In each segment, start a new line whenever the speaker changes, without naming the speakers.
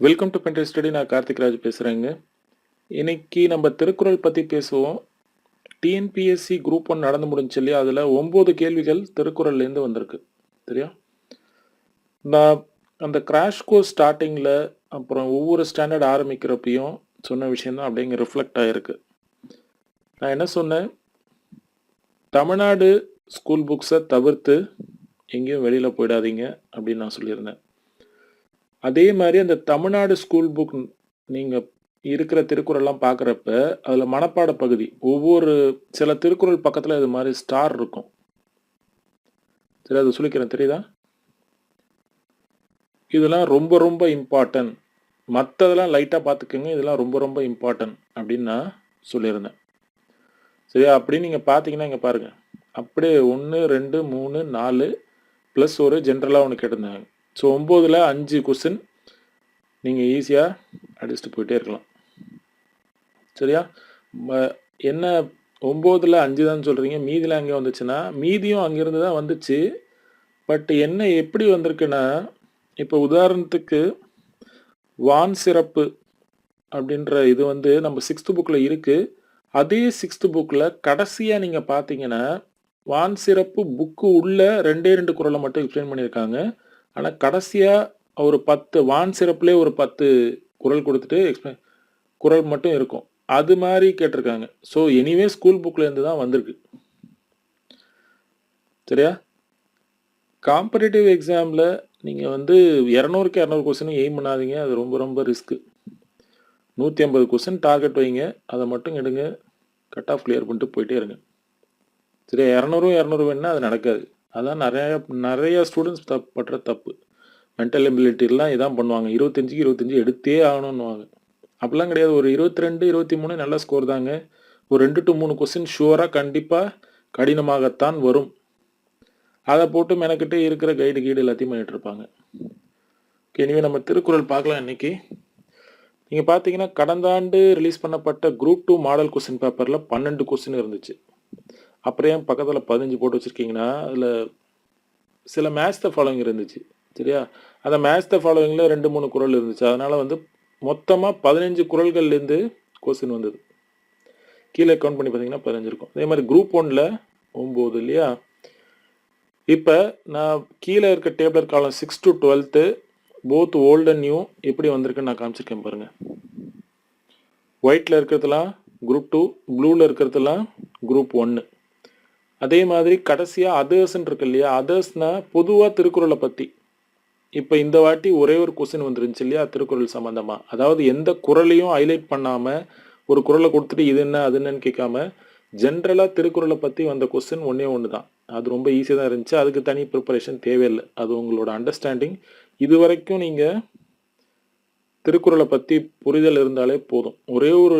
Welcome to பென்ட்ரி study. நான் கார்த்திக் ராஜ் பேசுகிறேங்க. இன்னைக்கு நம்ம திருக்குறள் பற்றி பேசுவோம். டிஎன்பிஎஸ்சி குரூப் 1 நடந்து முடிஞ்சு இல்லையா, அதில் 9 கேள்விகள் திருக்குறள்லேருந்து வந்திருக்கு. சரியா? நான் அந்த கிராஷ் கோர்ஸ் ஸ்டார்டிங்கில் அப்புறம் ஒவ்வொரு ஸ்டாண்டர்ட் ஆரம்பிக்கிறப்பையும் சொன்ன விஷயந்தான் அப்படிங்க ரிஃப்ளெக்ட் ஆகிருக்கு. நான் என்ன சொன்னேன், தமிழ்நாடு ஸ்கூல் புக்ஸை தவிர்த்து எங்கேயும் வெளியில் போயிடாதீங்க அப்படின்னு நான் சொல்லியிருந்தேன். அதே மாதிரி அந்த தமிழ்நாடு ஸ்கூல் புக் நீங்கள் இருக்கிற திருக்குறள்லாம் பார்க்குறப்ப அதில் மனப்பாட பகுதி ஒவ்வொரு சில திருக்குறள் பக்கத்தில் இது மாதிரி ஸ்டார் இருக்கும். சரி, அதை சொல்லிக்கிறேன், தெரியுதா? இதெல்லாம் ரொம்ப ரொம்ப இம்பார்ட்டன்ட். மற்றதெல்லாம் லைட்டாக பார்த்துக்கோங்க, இதெல்லாம் ரொம்ப ரொம்ப இம்பார்ட்டன்ட் அப்படின்னு நான் சொல்லியிருந்தேன். சரியா? அப்படின்னு நீங்கள் பார்த்தீங்கன்னா இங்கே பாருங்கள், அப்படியே 1 2 3 4 ப்ளஸ் ஒரு ஜென்ரலாக ஒன்று கேட்டிருந்தாங்க. ஸோ 9ல் 5 கொஸ்டின் நீங்கள் ஈஸியாக அடிச்சுட்டு போயிட்டே இருக்கலாம். சரியா? என்ன 9ல் 5 தான் சொல்கிறீங்க, மீதியில் அங்கே வந்துச்சுன்னா மீதியும் அங்கேருந்து தான் வந்துச்சு. பட் என்ன எப்படி வந்திருக்குன்னா, இப்போ உதாரணத்துக்கு வான் சிறப்பு அப்படின்ற இது வந்து நம்ம 6th புக்கில் இருக்குது. அதே 6th புக்கில் கடைசியாக நீங்கள் பார்த்தீங்கன்னா வான் சிறப்பு புக்கு உள்ள 2 குறளை மட்டும் எக்ஸ்பிளைன் பண்ணியிருக்காங்க. ஆனால் கடைசியாக ஒரு 10 வான் சிறப்புலேயே ஒரு 10 குறள் கொடுத்துட்டு குறள் மட்டும் இருக்கும். அது மாதிரி கேட்டிருக்காங்க. ஸோ எனிவே ஸ்கூல் புக்லேருந்து தான் வந்திருக்கு. சரியா? காம்படிட்டிவ் எக்ஸாமில் நீங்கள் வந்து 200க்கு 200 கொஸ்டின் எய்ம் பண்ணாதீங்க, அது ரொம்ப ரொம்ப ரிஸ்க்கு. 150 கொஸ்டின் டார்கெட் வைங்க, அதை மட்டும் எடுங்க, கட் ஆஃப் கிளியர் பண்ணிட்டு போயிட்டே இருங்க. சரியா? 200 வேணுன்னா அது நடக்காது. அதான் நிறைய ஸ்டூடெண்ட்ஸ் படுற தப்பு. மென்டல் எபிலிட்டிலாம் இதான் பண்ணுவாங்க, 25க்கு 25 எடுத்தே ஆகணும்னுவாங்க. அப்படிலாம் கிடையாது. ஒரு 22 23 நல்ல ஸ்கோர் தாங்க. ஒரு 2 to 3 கொஸ்டின் ஷுவராக கண்டிப்பாக கடினமாகத்தான் வரும். அதை போட்டு மெனக்கிட்டு இருக்கிற கைடு எல்லாத்தையும் பண்ணிட்டு இருப்பாங்க. ஓகே, இனிமேல் நம்ம திருக்குறள் பார்க்கலாம். இன்னைக்கு நீங்கள் பார்த்தீங்கன்னா கடந்த ஆண்டு ரிலீஸ் பண்ணப்பட்ட குரூப் 2 மாடல் கொஸ்டின் பேப்பரில் 12 கொஸ்டின் இருந்துச்சு. அப்புறம் ஏன் பக்கத்தில் 15 போட்டு வச்சுருக்கீங்கன்னா, அதில் சில மேட்ச் த ஃபாலோவிங் இருந்துச்சு. சரியா? அந்த மேட்ச் த ஃபாலோவிங்கில் 2-3 குறள் இருந்துச்சு. அதனால் வந்து மொத்தமாக 15 குறள்கள்லேருந்து கொஸ்டின் வந்தது. கீழே கவுண்ட் பண்ணி பார்த்தீங்கன்னா 15 இருக்கும். அதே மாதிரி குரூப் 1ல் 9 இல்லையா? இப்போ நான் கீழே இருக்க டேபிளர் காலம் 6 to 12th both old and new எப்படி வந்திருக்குன்னு நான் காமிச்சிருக்கேன் பாருங்கள். ஒயிட்டில் இருக்கிறதுலாம் குரூப் 2, ப்ளூவில் இருக்கிறதுலாம் குரூப் 1. அதே மாதிரி கடைசியாக அதர்ஸ்ன்னு இருக்கு இல்லையா? அதர்ஸ்னால் பொதுவாக திருக்குறளை பற்றி. இப்போ இந்த வாட்டி ஒரே ஒரு கொஸ்டின் வந்துருந்துச்சு இல்லையா திருக்குறள் சம்மந்தமாக. அதாவது எந்த குறளையும் ஹைலைட் பண்ணாமல் ஒரு குறளை கொடுத்துட்டு இது என்ன அது என்னன்னு கேட்காம ஜென்ரலாக திருக்குறளை பற்றி வந்த கொஸ்டின் ஒன்று தான். அது ரொம்ப ஈஸியாக தான் இருந்துச்சு. அதுக்கு தனி ப்ரிப்பரேஷன் தேவையில்லை. அது உங்களோட அண்டர்ஸ்டாண்டிங். இது வரைக்கும் நீங்கள் திருக்குறளை பற்றி புரிதல் இருந்தாலே போதும். ஒரே ஒரு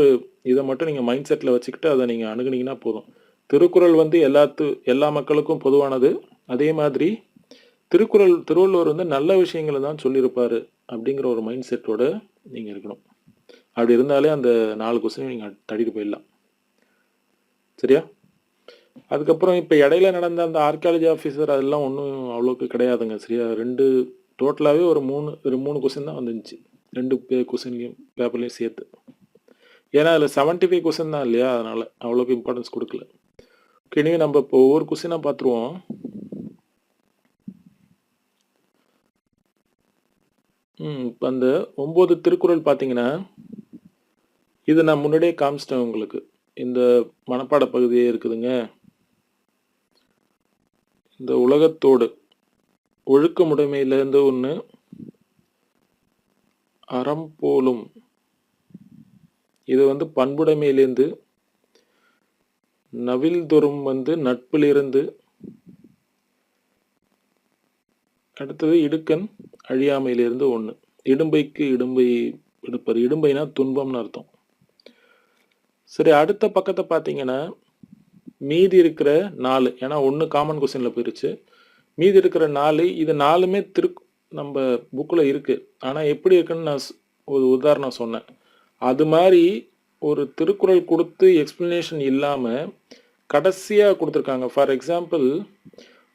இதை மட்டும் நீங்கள் மைண்ட் செட்டில் வச்சுக்கிட்டு அதை நீங்கள் அணுகுனீங்கன்னா போதும். திருக்குறள் வந்து எல்லா மக்களுக்கும் பொதுவானது. அதே மாதிரி திருவள்ளுவர் வந்து நல்ல விஷயங்களை தான் சொல்லியிருப்பாரு அப்படிங்கிற ஒரு மைண்ட் செட்டோட நீங்கள் இருக்கணும். அப்படி இருந்தாலே அந்த 4 கொஸ்டின் நீங்கள் தட்டிட்டு போயிடலாம். சரியா? அதுக்கப்புறம் இப்போ இடையில நடந்த அந்த ஆர்கியாலஜி ஆஃபீஸர் அதெல்லாம் ஒன்றும் அவ்வளோக்கு கிடையாதுங்க. சரியா? டோட்டலாகவே ஒரு 3 கொஸ்டின் தான் வந்துருந்துச்சு, 2 கொஸ்டின்லையும் பேப்பர்லையும் சேர்த்து. ஏன்னா அதில் 75 கொஸ்டின் தான் இல்லையா? அதனால் அவ்வளோக்கு இம்பார்ட்டன்ஸ் கொடுக்கல. ஓகே, நம்ம இப்போ ஒவ்வொரு கொஸ்டினாக பார்த்துருவோம். இப்போ அந்த 9 திருக்குறள் பார்த்தீங்கன்னா, இது நான் முன்னாடியே காமிச்சிட்டேன் உங்களுக்கு. இந்த மனப்பாட பகுதியே இருக்குதுங்க. இந்த உலகத்தோடு ஒழுக்கமுடைமையிலேருந்து ஒன்று, அறம் போலும் இது வந்து பண்புடைமையிலேருந்து, நவில்தொறும் வந்து நட்பிலிருந்து, அடுத்தது இடுக்கண் அழியாமையிலிருந்து ஒன்று. இடும்பைக்கு இடும்பை எடுப்பது. இடும்பைனா துன்பம்னு அர்த்தம். சரி, அடுத்த பக்கத்தை பார்த்தீங்கன்னா மீதி இருக்கிற 4, ஏன்னா 1 காமன் கொஸ்டினில் போயிருச்சு. மீதி இருக்கிற 4, இது 4மே நம்ம புக்கில் இருக்குது. ஆனால் எப்படி இருக்குன்னு நான் ஒரு உதாரணம் சொன்னேன். அது மாதிரி ஒரு திருக்குறள் கொடுத்து எக்ஸ்பிளனேஷன் இல்லாமல் கடைசியாக கொடுத்துருக்காங்க. ஃபார் எக்ஸாம்பிள்,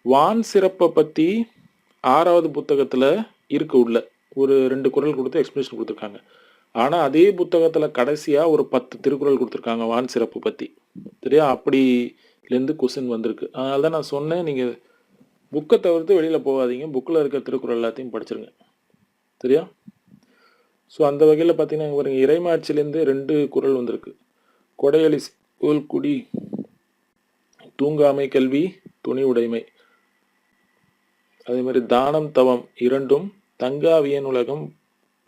வான் சிறப்பை பற்றி 6வது புத்தகத்தில் இருக்கு உள்ள. ஒரு 2 குறள் கொடுத்து எக்ஸ்பிளனேஷன் கொடுத்துருக்காங்க. ஆனால் அதே புத்தகத்தில் கடைசியாக ஒரு 10 திருக்குறள் கொடுத்துருக்காங்க வான் சிறப்பு பற்றி. சரியா? அப்படிலேருந்து கொஸ்டின் வந்திருக்கு. அதனால தான் நான் சொன்னேன், நீங்கள் புக்கை தவிர்த்து வெளியில் போகாதீங்க, புக்கில் இருக்க திருக்குறள் எல்லாத்தையும் படிச்சிருங்க. சரியா? ஸோ அந்த வகையில் பார்த்தீங்கன்னா பாருங்க, இறைமாட்சிலேருந்து 2 குறள் வந்திருக்கு. கொடையளி குடி, தூங்காமை கல்வி, துணி உடைமை. அதே மாதிரி தானம் தவம் இரண்டும் தங்காவியன் உலகம்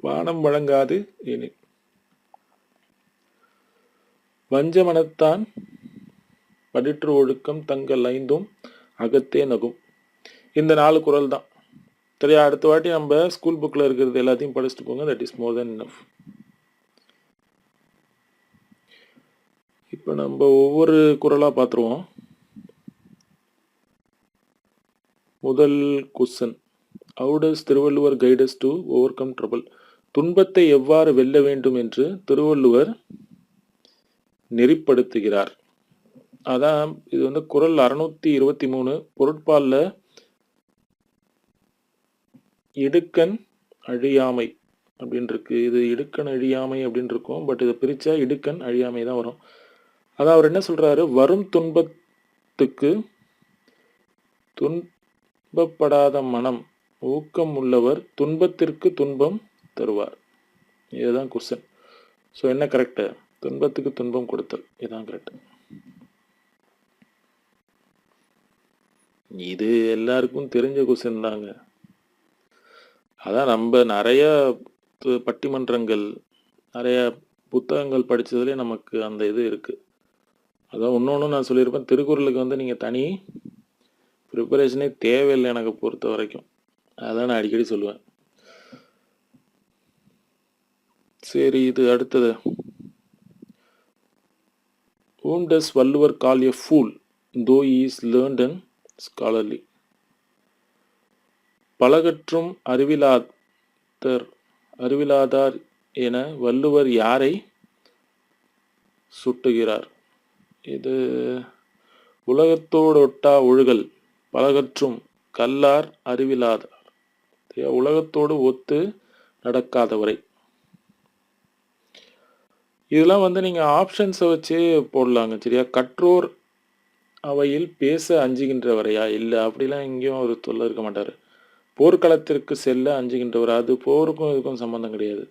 வானம் வழங்காது எனில் வஞ்சமனத்தான் படிற்று ஒழுக்கம் தங்கள் ஐந்தும் அகத்தே நகும். இந்த 4 குறள் தான். சரியா? அடுத்த வாட்டி நம்ம ஸ்கூல் புக்கில் இருக்கிறது எல்லாத்தையும் படிச்சுட்டு போங்க. That is more then enough. இப்போ நம்ம ஒவ்வொரு குறளாக பார்த்துருவோம். முதல் question, how does Thiruvalluvar guide us to over come trouble? துன்பத்தை எவ்வாறு வெல்ல வேண்டும் என்று திருவள்ளுவர் நெறிப்படுத்துகிறார். அதான் இது வந்து குறள் 623 பொருட்பாலில் இடுக்கண் அழியாமை அப்படின்னு இருக்கு. இது இடுக்கண் அழியாமை அப்படின்னு இருக்கும், பட் இதை பிரிச்சா இடுக்கண் அழியாமை தான் வரும். அதான் அவர் என்ன சொல்றாரு, வரும் துன்பத்துக்கு துன்பப்படாத மனம் ஊக்கம் உள்ளவர் துன்பத்திற்கு துன்பம் தருவார். இதுதான் கொஸ்டின். ஸோ என்ன கரெக்டு? துன்பத்துக்கு துன்பம் கொடுத்தல், இதுதான் கரெக்ட். இது எல்லாருக்கும் தெரிஞ்ச கொஸ்டின் தாங்க. அதான் நம்ம நிறைய பட்டிமன்றங்கள், நிறைய புத்தகங்கள் படித்ததுலேயே நமக்கு அந்த இது இருக்குது. அதான் இன்னொன்று நான் சொல்லியிருப்பேன், திருக்குறளுக்கு வந்து நீங்கள் தனி ப்ரிப்பரேஷனே தேவையில்லை எனக்கு பொறுத்த வரைக்கும். அதான் நான் அடிக்கடி சொல்லுவேன். சரி, இது அடுத்தது. Whom does Valluvar call a fool though he is learned and scholarly? பலகற்றும் அறிவிலாதார் என வள்ளுவர் யாரை சுட்டுகிறார்? இது உலகத்தோடு ஒட்டா ஒழுகல் பலகற்றும் கல்லார் அறிவிலாதார். உலகத்தோடு ஒத்து நடக்காதவரை. இதெல்லாம் வந்து நீங்கள் ஆப்ஷன்ஸை வச்சே போடலாங்க. சரியா? கற்றோர் அவையில் பேச அஞ்சுகின்றவரையா? இல்லை, அப்படிலாம் எங்கேயும் ஒரு தொல்லை இருக்க மாட்டார். போர்க்களத்திற்கு செல்ல அஞ்சுகின்றவர், அது போருக்கும் இதுக்கும் சம்மந்தம் கிடையாது.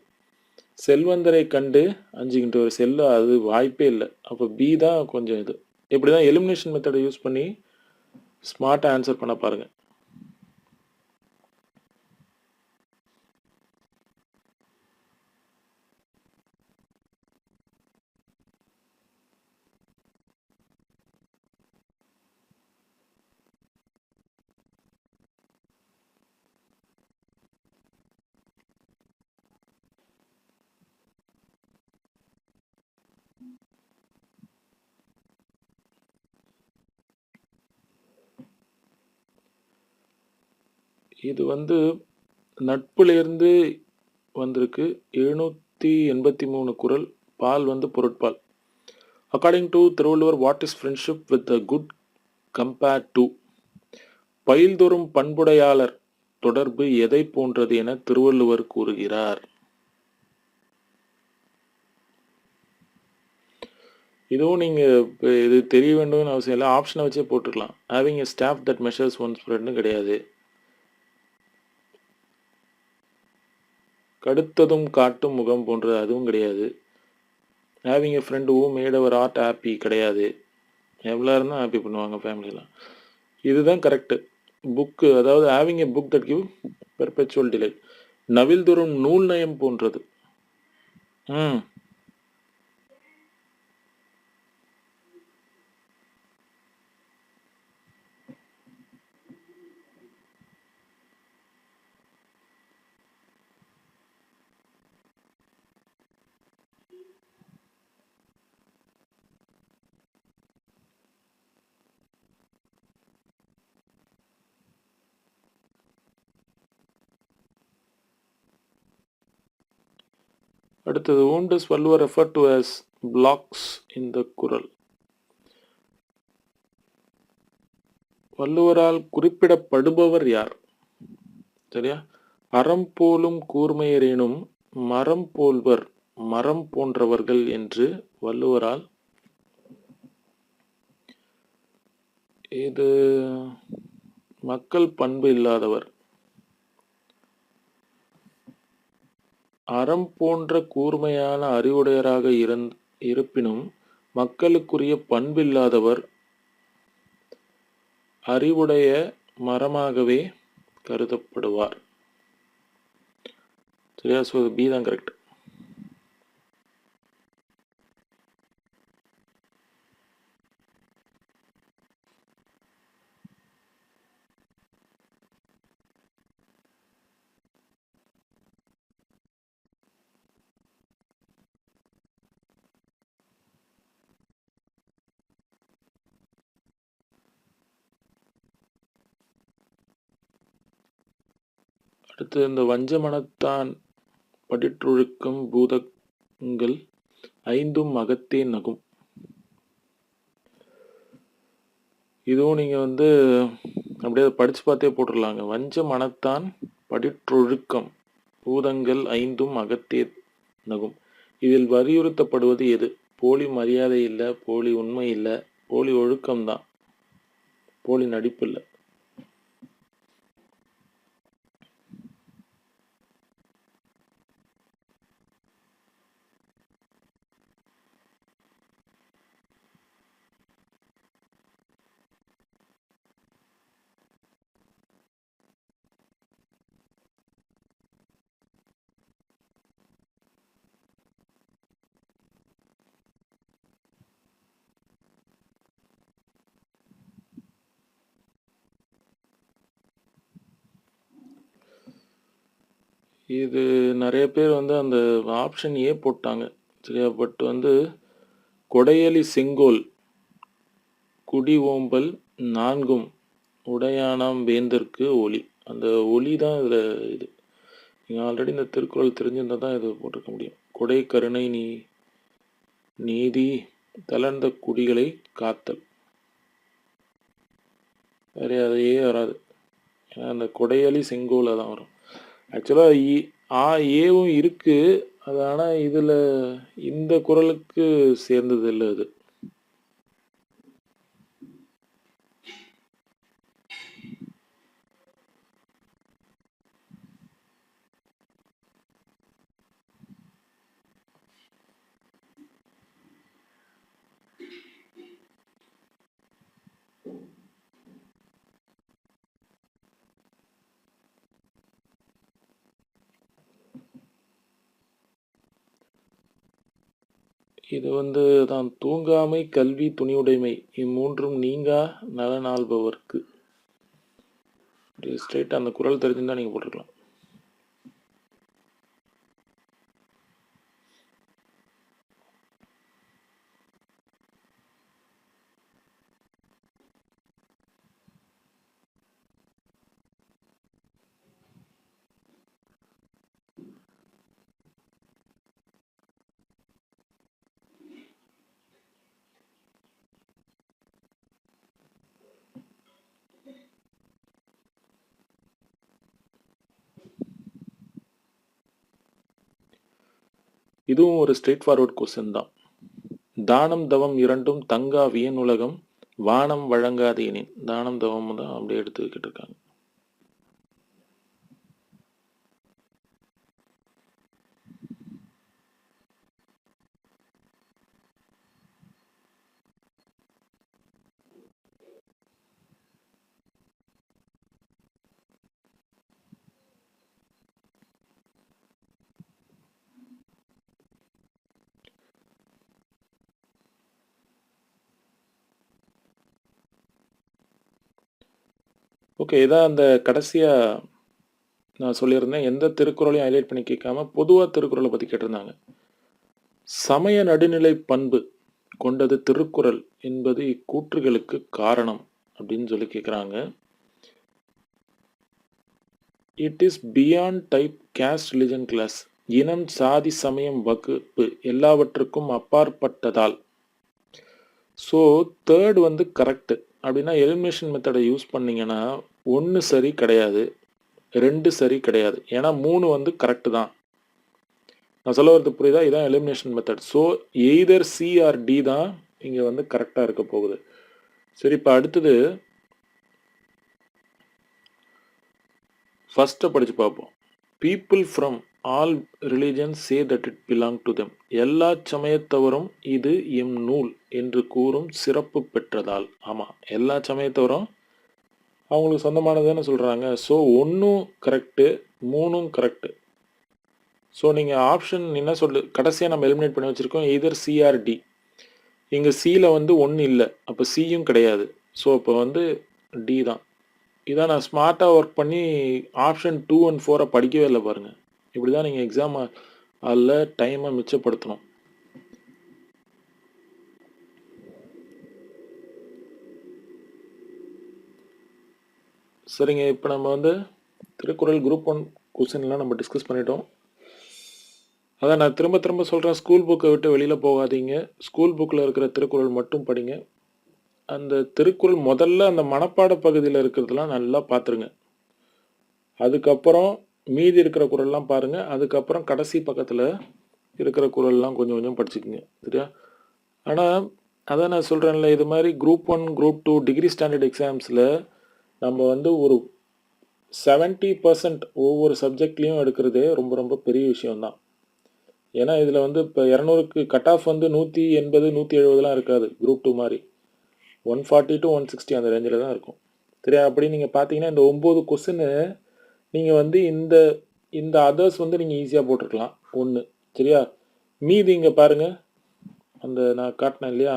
செல்வந்தரை கண்டு அஞ்சுகின்றவர், செல்ல அது வாய்ப்பே இல்லை. அப்போ பி தான் கொஞ்சம் இது. இப்படி தான் எலிமினேஷன் மெத்தடை யூஸ் பண்ணி ஸ்மார்ட்டாக ஆன்சர் பண்ண பாருங்கள். இது வந்து நட்புலேருந்து வந்திருக்கு. 783 குறள். பால் வந்து பொருட்பால். According to Thiruvalluvar, what is friendship with a good compared to? பயில்தோறும் பண்புடையாளர் தொடர்பு எதை போன்றது என திருவள்ளுவர் கூறுகிறார். இதுவும் நீங்கள் இது தெரிய வேண்டும்னு அவசியம் இல்லை, ஆப்ஷனை வச்சே போட்டுக்கலாம். Having a staff that measures one ஸ்ப்ரெட்னு கிடையாது. கடுத்ததும் காட்டும் முகம் போன்றது அதுவும் கிடையாது. Having a friend who made our heart happy கிடையாது. எவ்வளோ தான் ஹாப்பி பண்ணுவாங்க ஃபேமிலியெலாம். இதுதான் கரெக்டு. புக்கு, அதாவது having a book that give perpetual delight. நவில்தோறும் நூல் நயம் போன்றது. அடுத்தது, whom does Valluvar refer to as blocks in the குறள்? வள்ளுவரால் குறிப்பிடப்படுபவர் யார்? சரியா? அறம் போலும் கூர்மையரேனும் மரம் போல்வர் மரம் போன்றவர்கள் என்று வள்ளுவரால் இது மக்கள் பண்பு இல்லாதவர். அறம் போன்ற கூர்மையான அறிவுடையராக இருப்பினும் மக்களுக்குரிய பண்பில்லாதவர் அறிவுடைய மரமாகவே கருதப்படுவார். சரியா? ஸோ பி தான் கரெக்ட். அடுத்து இந்த வஞ்ச மனத்தான் படிற்றொழுக்கம் பூதங்கள் ஐந்தும் அகத்தே நகும். இதுவும் நீங்கள் வந்து அப்படியே படித்து பார்த்தே போட்டுடலாங்க. வஞ்ச மனத்தான் படிற்றொழுக்கம் பூதங்கள் ஐந்தும் அகத்தே நகும். இதில் வலியுறுத்தப்படுவது எது? போலி மரியாதை இல்லை, போலி உண்மை இல்லை, போலி ஒழுக்கம்தான், போலி நடிப்பு இல்லை. இது நிறைய பேர் வந்து அந்த ஆப்ஷன் ஏ போட்டாங்க. சரியா? பட் வந்து கொடையலி செங்கோல் குடி ஓம்பல் நான்கும் உடையானாம் வேந்தற்கு ஒளி. அந்த ஒளி தான் இதில் இது. நீங்கள் ஆல்ரெடி இந்த திருக்குறள் தெரிஞ்சிருந்தால் தான் இது போட்டிருக்க முடியும். கொடை கருணை நீதி தளர்ந்த குடிகளை காத்தல். வேறு அதையே வராது. ஏன்னா அந்த கொடையலி செங்கோலில் தான் வரும். ஆக்சுவலாக ஏவும் இருக்குது. அது ஆனால் இதில் இந்த குறளுக்கு சேர்ந்தது இல்லை. அது இது வந்து தான் தூங்காமை கல்வி துணிவுடைமை இம்மூன்றும் நீங்கா நலனாள்பவர்க்கு. ஸ்ட்ரெயிட் அந்த குறள் தெரிஞ்சுதான் நீங்கள் போட்டிருக்கலாம். இதுவும் ஒரு ஸ்ட்ரெயிட் ஃபார்வர்ட் கொஸ்டின் தான். தானம் தவம் இரண்டும் தங்கா வியனுலகம் வானம் வழங்காது எனின். தானம் தவம் தான் அப்படியே எடுத்துக்கிட்டு இருக்காங்க. ஓகே, இதான் அந்த கடைசியாக நான் சொல்லியிருந்தேன். எந்த திருக்குறளையும் ஹைலைட் பண்ணி கேட்காம பொதுவாக திருக்குறளை பற்றி கேட்டிருந்தாங்க. சமய நடுநிலை பண்பு கொண்டது திருக்குறள் என்பது இக்கூற்றுகளுக்கு காரணம் அப்படின்னு சொல்லி கேட்குறாங்க. It is beyond type caste religion class. இனம் சாதி சமயம் வகுப்பு எல்லாவற்றுக்கும் அப்பாற்பட்டதால். ஸோ தேர்ட் வந்து கரெக்டு. அப்படின்னா எலிமினேஷன் மெத்தடை யூஸ் பண்ணிங்கன்னா ஒன்று சரி கிடையாது, 2 சரி கிடையாது. ஏன்னா 3 வந்து கரெக்ட் தான். நான் சொல்ல வரது புரியுதா? இதான் elimination method. So either C or D தான் இங்க வந்து கரெக்டா இருக்க போகுது. சரி, இப்ப அடுத்தது ஃபர்ஸ்ட்டை படிச்சு பார்ப்போம். People from all religions say that it belong to them. எல்லா சமயத்தவரும் இது எம் நூல் என்று கூறும் சிறப்பு பெற்றதால். ஆமாம், எல்லா சமயத்தவரும் அவங்களுக்கு சொந்தமானதுன்னு சொல்கிறாங்க. ஸோ 1ம் கரெக்டு, 3ம் கரெக்டு. ஸோ நீங்கள் ஆப்ஷன் என்ன சொல்லு, கடைசியாக நம்ம எலிமினேட் பண்ணி வச்சுருக்கோம் எய்தர் சி ஆர் டி. இங்கே சியில் வந்து 1 இல்லை, அப்போ சியும் கிடையாது. ஸோ இப்போ வந்து டி தான். இதான் நான் ஸ்மார்ட்டாக ஒர்க் பண்ணி ஆப்ஷன் 2 and 4 படிக்கவே இல்லை பாருங்கள். இப்படி தான் நீங்கள் எக்ஸாம் அதில் டைமை மிச்சப்படுத்தணும். சரிங்க, இப்போ நம்ம வந்து திருக்குறள் குரூப் 1 கொஸ்டின்லாம் நம்ம டிஸ்கஸ் பண்ணிட்டோம். அதான் நான் திரும்ப திரும்ப சொல்கிறேன், ஸ்கூல் புக்கை விட்டு வெளியில் போகாதீங்க. ஸ்கூல் புக்கில் இருக்கிற திருக்குறள் மட்டும் படிங்க. அந்த திருக்குறள் முதல்ல அந்த மனப்பாட பகுதியில் இருக்கிறதுலாம் நல்லா பார்த்துருங்க. அதுக்கப்புறம் மீதி இருக்கிற குறள்லாம் பாருங்கள். அதுக்கப்புறம் கடைசி பக்கத்தில் இருக்கிற குறள்லாம் கொஞ்சம் கொஞ்சம் படிச்சுக்குங்க. சரியா? ஆனால் அதான் நான் சொல்கிறேன்ல, இது மாதிரி குரூப் 1 குரூப் 2 டிகிரி ஸ்டாண்டர்ட் எக்ஸாம்ஸில் நம்ம வந்து ஒரு 70% ஒவ்வொரு சப்ஜெக்ட்லேயும் எடுக்கிறதே ரொம்ப ரொம்ப பெரிய விஷயம்தான். ஏன்னா இதில் வந்து இப்போ 200க்கு கட் ஆஃப் வந்து 180 170லாம் இருக்காது. குரூப் 2 மாதிரி 140 to 160 அந்த ரேஞ்சில் தான் இருக்கும். சரியா? அப்படி நீங்கள் பார்த்தீங்கன்னா இந்த 9 கொஸ்டின்னு நீங்கள் வந்து இந்த இந்த அதர்ஸ் வந்து நீங்கள் ஈஸியாக போட்டிருக்கலாம் 1. சரியா? மீதி இங்கே பாருங்கள், அந்த நான் காட்டினேன் இல்லையா,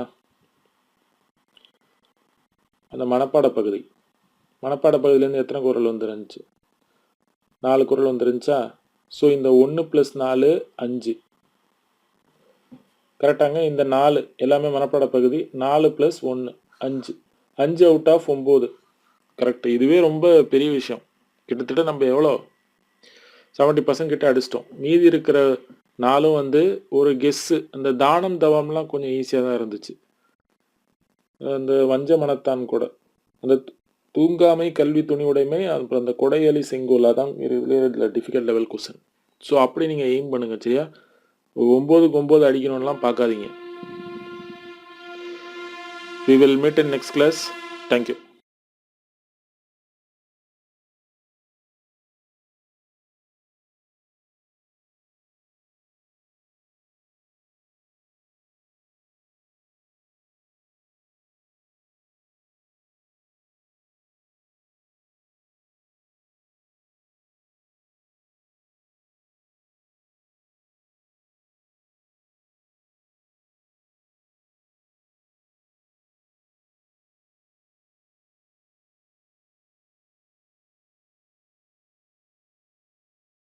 அந்த மனப்பாட பகுதி. மனப்பாட பகுதியிலேருந்து எத்தனை குறள் வந்துருந்துச்சு? 4 குறள் வந்துருந்துச்சா? ஸோ இந்த 1 + 4 5. கரெக்டாங்க? இந்த 4 எல்லாமே மனப்பாட பகுதி. 4 + 1 5. 5 அவுட் ஆஃப் 9 கரெக்ட். இதுவே ரொம்ப பெரிய விஷயம். கிட்டத்தட்ட நம்ம எவ்வளோ 70% கிட்ட அடிச்சிட்டோம். மீதி இருக்கிற 4 வந்து ஒரு கெஸ்ஸு. அந்த தானம் தவம்லாம் கொஞ்சம் ஈஸியாக தான் இருந்துச்சு. அந்த வஞ்ச மனத்தான் கூட, அந்த தூங்காமை கல்வி துணிவுடைமை, அப்புறம் அந்த கொடையலி செங்கோல், அதான் இதில் டிஃபிகல்ட் லெவல் கொஸ்டின். ஸோ அப்படி நீங்கள் எய்ம் பண்ணுங்க. சரியா? 9க்கு 9 அடிக்கணும்லாம் பார்க்காதீங்க. We will meet in next class. Thank you.